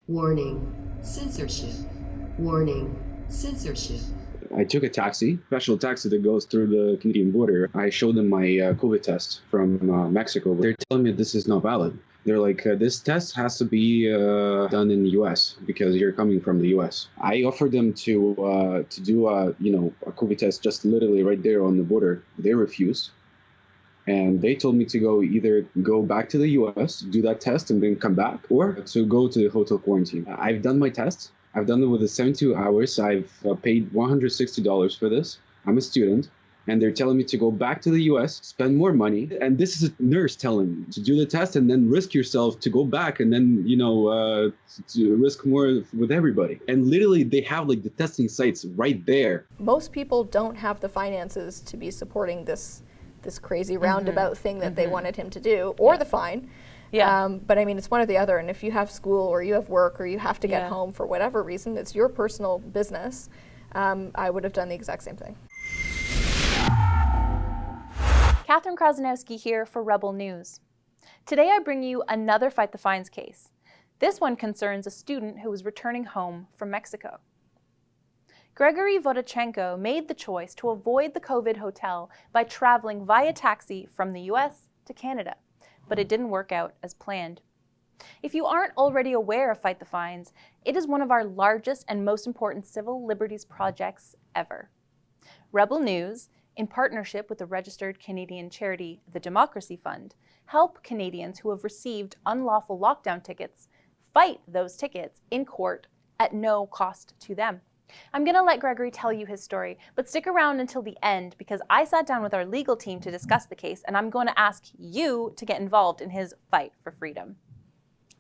Warning, censorship. Warning, censorship. I took a taxi, special taxi that goes through the Canadian border. I showed them my COVID test from Mexico. They're telling me this is not valid. They're like, this test has to be done in the U.S. because you're coming from the U.S. I offered them to do a COVID test just literally right there on the border. They refused. And they told me to either go back to the US, do that test, and then come back, or to go to the hotel quarantine. I've done my test. I've done it with the 72 hours. I've paid $160 for this. I'm a student. And they're telling me to go back to the US, spend more money. And this is a nurse telling me to do the test and then risk yourself to go back and then, to risk more with everybody. And literally, they have like the testing sites right there. Most people don't have the finances to be supporting this crazy roundabout thing that they wanted him to do, or the fine. Yeah. But I mean, it's one or the other, and if you have school or you have work or you have to get home for whatever reason, it's your personal business. I would have done the exact same thing. Katherine Krozonouski here for Rebel News. Today I bring you another Fight the Fines case. This one concerns a student who was returning home from Mexico. Gregory Vovtchenko made the choice to avoid the COVID hotel by traveling via taxi from the US to Canada, but it didn't work out as planned. If you aren't already aware of Fight the Fines, it is one of our largest and most important civil liberties projects ever. Rebel News, in partnership with the registered Canadian charity The Democracy Fund, help Canadians who have received unlawful lockdown tickets fight those tickets in court at no cost to them. I'm going to let Gregory tell you his story, but stick around until the end because I sat down with our legal team to discuss the case, and I'm going to ask you to get involved in his fight for freedom.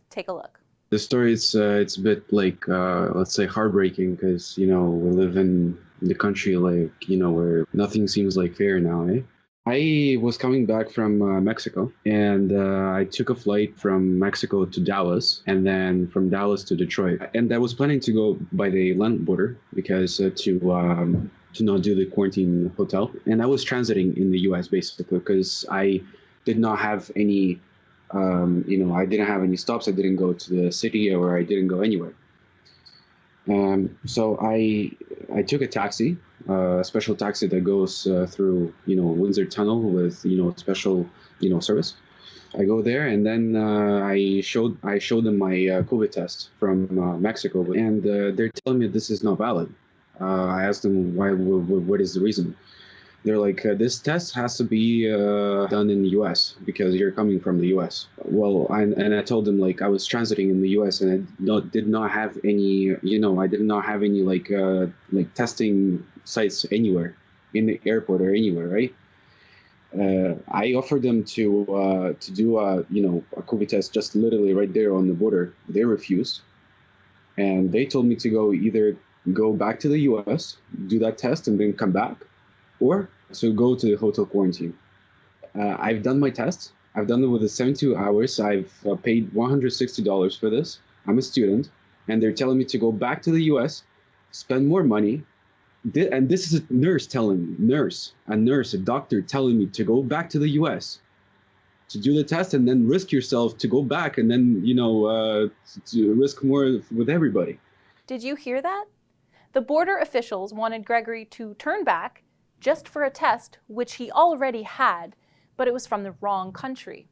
Take a look. The story it's a bit like let's say heartbreaking because we live in the country where nothing seems like fair now, eh? I was coming back from Mexico, and I took a flight from Mexico to Dallas, and then from Dallas to Detroit. And I was planning to go by the land border because to not do the quarantine hotel. And I was transiting in the U.S. basically because I did not have any, I didn't have any stops. I didn't go to the city or I didn't go anywhere. So I took a taxi, a special taxi that goes through, Windsor Tunnel with, special, service. I go there and then I showed them my COVID test from Mexico, and they're telling me this is not valid. I asked them why. What is the reason? They're like, this test has to be done in the U.S. because you're coming from the U.S. Well, and I told them like I was transiting in the U.S. and I did not have any, I did not have any like testing sites anywhere in the airport or anywhere, right? I offered them to do a COVID test just literally right there on the border. They refused, and they told me to either go back to the U.S., do that test, and then come back, or to go to the hotel quarantine. I've done my test. I've done it with the 72 hours. I've paid $160 for this. I'm a student, and they're telling me to go back to the US, spend more money. And this is a nurse telling me, a doctor telling me to go back to the US to do the test and then risk yourself to go back and then, to risk more with everybody. Did you hear that? The border officials wanted Gregory to turn back just for a test, which he already had, but it was from the wrong country.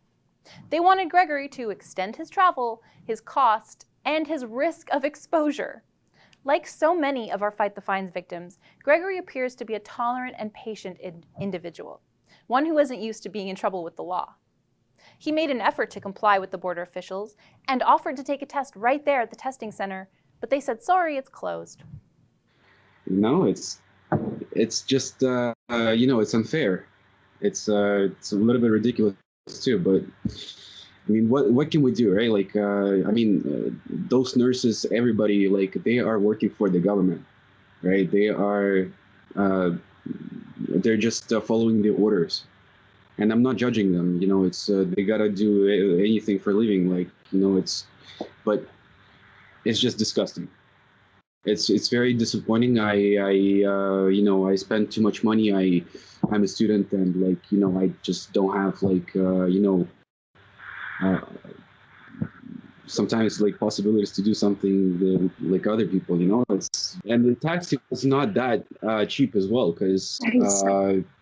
They wanted Gregory to extend his travel, his cost, and his risk of exposure. Like so many of our Fight the Fines victims, Gregory appears to be a tolerant and patient individual, one who isn't used to being in trouble with the law. He made an effort to comply with the border officials and offered to take a test right there at the testing center, but they said, sorry, it's closed. No, it's just it's unfair. It's a little bit ridiculous too, but I mean, what can we do, right? Like those nurses, everybody, like they are working for the government, right? They are they're just following the orders, and I'm not judging them. It's they gotta do anything for a living, but it's just disgusting. It's very disappointing. I spent too much money. I'm a student, and I just don't have sometimes like possibilities to do something like other people, you know. And the taxi was not that cheap as well, because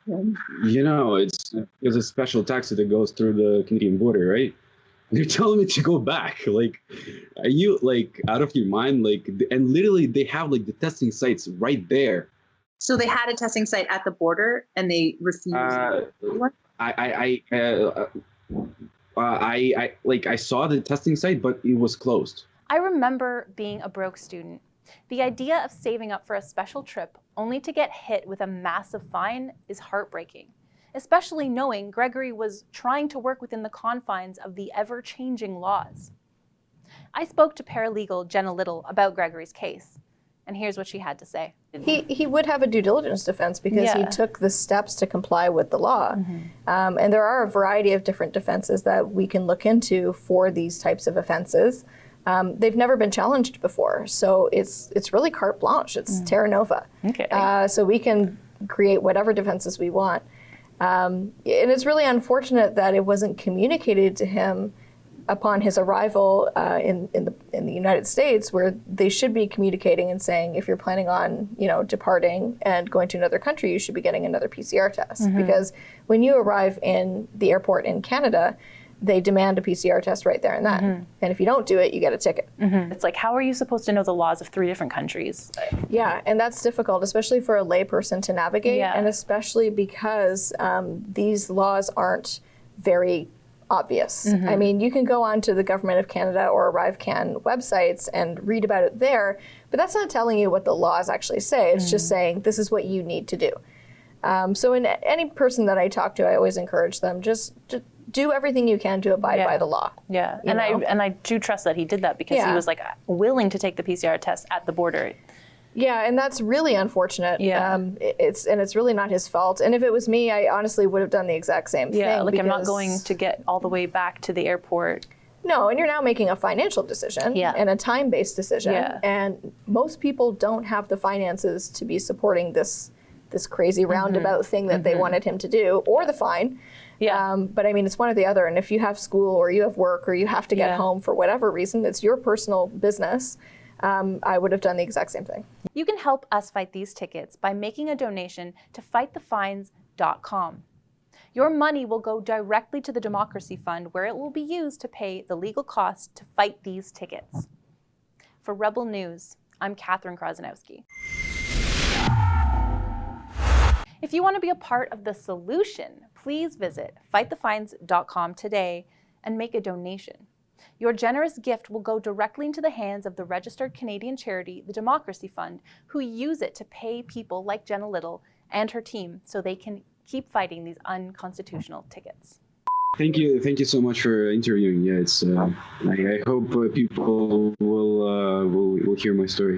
you know, it's a special taxi that goes through the Canadian border, right? They're telling me to go back. Like, are you like out of your mind? Like, and literally they have like the testing sites right there. So they had a testing site at the border and they refused. I saw the testing site, but it was closed. I remember being a broke student. The idea of saving up for a special trip only to get hit with a massive fine is heartbreaking, especially knowing Gregory was trying to work within the confines of the ever-changing laws. I spoke to paralegal Jenna Little about Gregory's case, and here's what she had to say. He would have a due diligence defense because he took the steps to comply with the law. And there are a variety of different defenses that we can look into for these types of offenses. They've never been challenged before, so it's really carte blanche. It's terra nova. Okay. So we can create whatever defenses we want. And it's really unfortunate that it wasn't communicated to him upon his arrival in the United States, where they should be communicating and saying, if you're planning on, you know, departing and going to another country, you should be getting another PCR test. Because when you arrive in the airport in Canada, they demand a PCR test right there and then. And if you don't do it, you get a ticket. It's like, how are you supposed to know the laws of 3 different countries? Yeah, and that's difficult, especially for a layperson to navigate, and especially because these laws aren't very obvious. I mean, you can go on to the Government of Canada or ArriveCan websites and read about it there, but that's not telling you what the laws actually say. It's just saying, this is what you need to do. So in any person that I talk to, I always encourage them, just do everything you can to abide by the law. Yeah, and I do trust that he did that because he was like willing to take the PCR test at the border. Yeah, and that's really unfortunate. Yeah. It's really not his fault. And if it was me, I honestly would have done the exact same thing. Yeah, like I'm not going to get all the way back to the airport. No, and you're now making a financial decision and a time-based decision. Yeah. And most people don't have the finances to be supporting this crazy roundabout thing that they wanted him to do, or the fine. Yeah. But I mean, it's one or the other. And if you have school or you have work or you have to get home for whatever reason, it's your personal business. I would have done the exact same thing. You can help us fight these tickets by making a donation to fightthefines.com. Your money will go directly to the Democracy Fund, where it will be used to pay the legal costs to fight these tickets. For Rebel News, I'm Katherine Krozonouski. If you want to be a part of the solution, please visit fightthefines.com today and make a donation. Your generous gift will go directly into the hands of the registered Canadian charity, the Democracy Fund, who use it to pay people like Jenna Little and her team so they can keep fighting these unconstitutional tickets. Thank you so much for interviewing. Yeah, it's I hope people will hear my story.